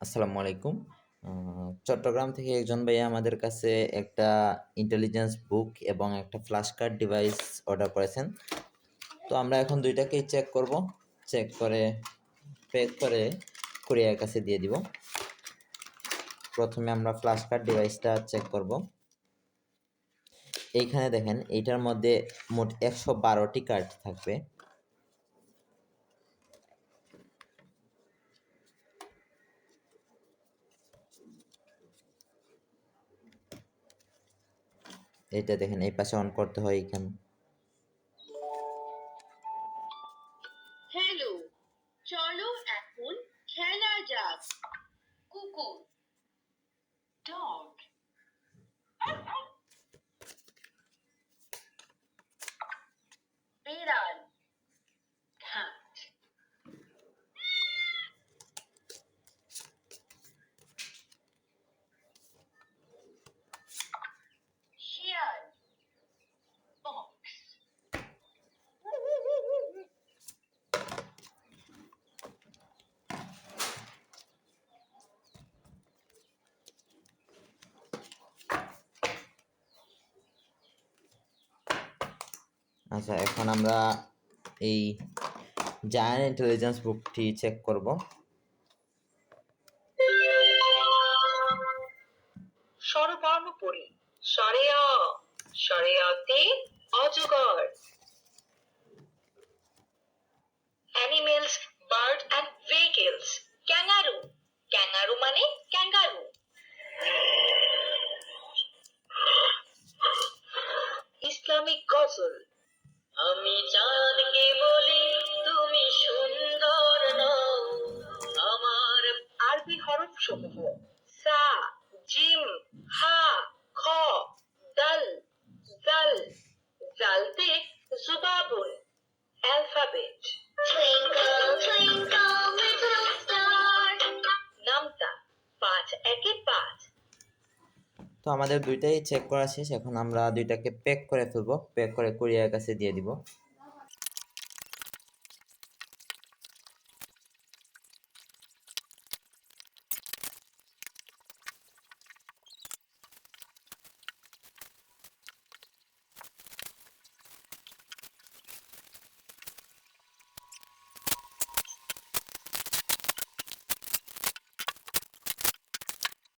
আসসালামু আলাইকুম। চট্টগ্রাম থেকে একজন ভাইয়া আমাদের কাছে একটা ইন্টেলিজেন্স বুক এবং একটা ফ্ল্যাশ কার্ড ডিভাইস অর্ডার করেছেন। তো আমরা এখন দুইটাকেই চেক করব। চেক করে প্যাক করে কুরিয়ার কাছে দিয়ে দিব। প্রথমে আমরা ফ্ল্যাশ কার্ড ডিভাইসটা চেক করব। এইখানে দেখেন এইটার মধ্যে মোট 112টি কার্ড থাকবে। এইটা দেখেন এই পাশে অন করতে হয় এখানে। হ্যালো, চলো এখন খেলা যাক। কুকুর, ডগ, বিড়াল, cat, শিয়াল, fox, আচ্ছা, এখন আমরা এই জায়ান্ট ইন্টেলিজেন্স বুকটি চেক করব। স্বরবর্ণ পড়ি। সরেয়া, সরেয়াতে অজগর। Animals, bird and vehicles. Kangaroo, kangaroo মানে ক্যাঙ্গারু। ইসলামিক গজল। আমি চাঁদকে বলি তুমি সুন্দর নও আমার। আরবি হরফ সমূহ: সা, জিম, হা, খ, দাল, জাল। জালতে জুবাবুন, alphabet. Twinkle, twinkle, little star. নামতা 5 1 5। তো আমাদের দুইটাই চেক করা শেষ। এখন আমরা দুইটাকে প্যাক করে ফেলবো, প্যাক করে কুরিয়ার কাছে দিয়ে দিব।